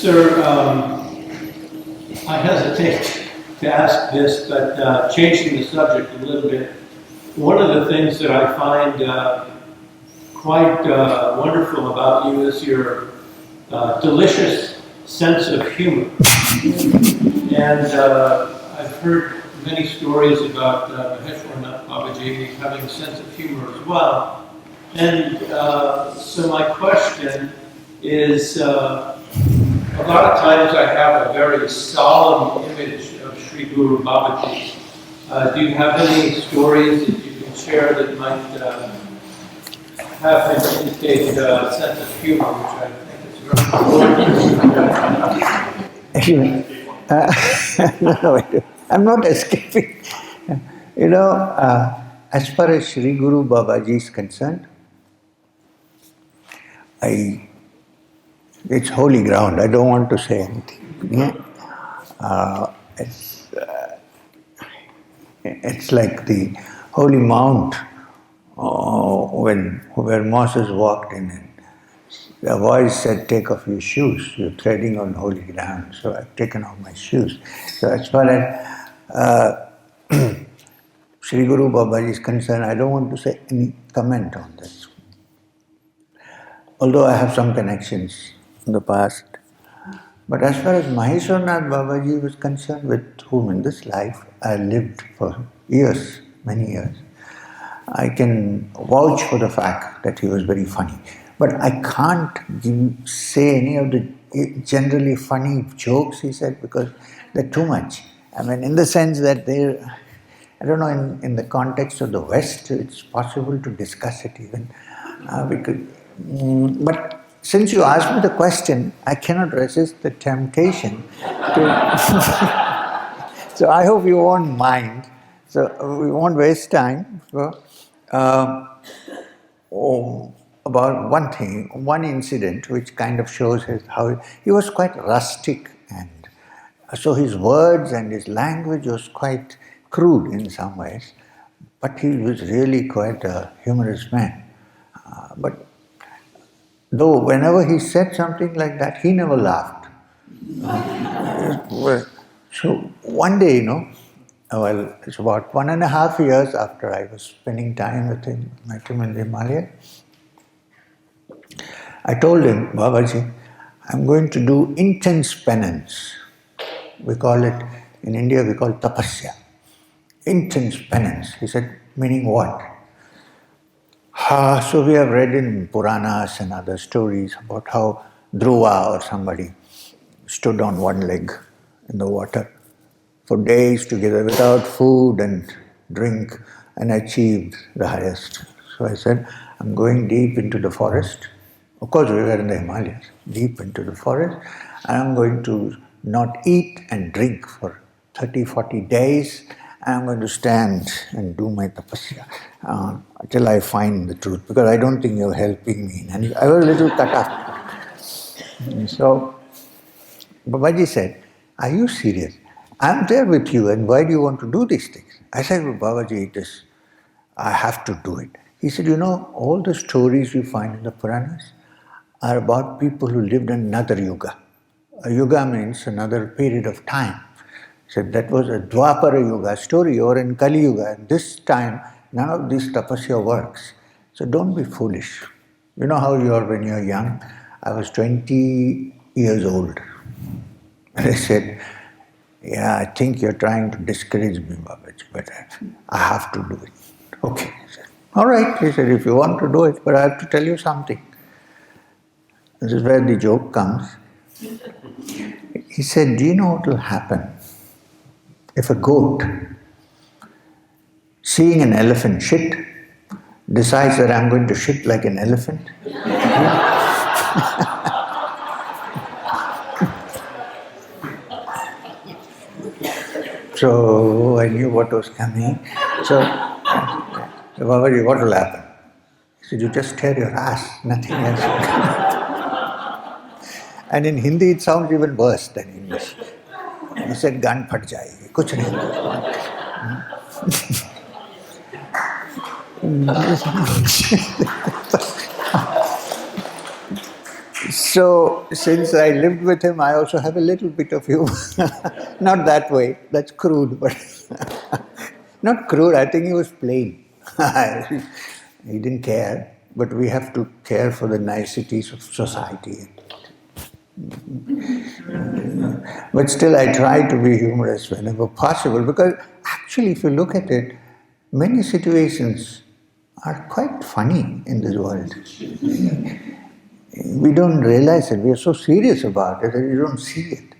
Sir, I hesitate to ask this, but changing the subject a little bit, one of the things that I find quite wonderful about you is your delicious sense of humor. And I've heard many stories about Maheshwarnath Babaji having a sense of humor as well. And so my question is, a lot of times I have a very solemn image of Sri Guru Babaji. Do you have any stories that you can share that might have him indicate a sense of humor, which I think is very important? No, I'm not escaping. As far as Sri Guru Babaji is concerned, it's holy ground. I don't want to say anything. Yeah? It's like the holy mount where Moses walked in and the voice said, "Take off your shoes. You're treading on holy ground." So I've taken off my shoes. So as far as Sri Guru Babaji is concerned, I don't want to say any comment on this. Although I have some connections in the past. But as far as Maheshwarnath Babaji was concerned, with whom in this life I lived for years, many years, I can vouch for the fact that he was very funny. But I can't say any of the generally funny jokes he said because they're too much. I mean, in the sense that they're, I don't know, in the context of the West, it's possible to discuss it even. But since you asked me the question, I cannot resist the temptation to... So I hope you won't mind. So we won't waste time. About one thing, one incident which kind of shows how he was quite rustic, and so his words and his language was quite crude in some ways, but he was really quite a humorous man. But though whenever he said something like that, he never laughed. So one day, well, it's about 1.5 years after I was spending time with him, met him in the Himalaya, I told him, "Babaji, I'm going to do intense penance." We call it, in India we call tapasya. Intense penance. He said, "Meaning what?" So we have read in Puranas and other stories about how Dhruva or somebody stood on one leg in the water for days together without food and drink and achieved the highest. So I said, I'm going deep into the forest. Of course, we were in the Himalayas, deep into the forest, and I'm going to not eat and drink for 30, 40 days. I'm going to stand and do my tapasya till I find the truth, because I don't think you're helping me. And I was a little cut off. So Babaji said, "Are you serious? I'm there with you, and why do you want to do these things?" I said, "Well, Babaji, I have to do it." He said, all the stories we find in the Puranas are about people who lived in another yuga. A yuga means another period of time. He said that was a Dwapara Yuga story, or in Kali Yuga. And this time, none of this tapasya works. So don't be foolish. You know how you are when you're young? I was 20 years old. And I said, "Yeah, I think you're trying to discourage me, Babaji, but I have to do it." Okay. He said, "All right." He said, "If you want to do it, but I have to tell you something." This is where the joke comes. He said, "Do you know what will happen if a goat, seeing an elephant shit, decides that I'm going to shit like an elephant?" So I knew what was coming. So, Babaji, what will happen? He said, "You just tear your ass, nothing else." And in Hindi it sounds even worse than English. He said, "Gan phat jayegi, kuch nahi hoga." So, since I lived with him, I also have a little bit of humor. Not that way, that's crude, but not crude, I think he was plain. He didn't care, but we have to care for the niceties of society. But still, I try to be humorous whenever possible, because actually, if you look at it, many situations are quite funny in this world. We don't realize it. We are so serious about it that we don't see it.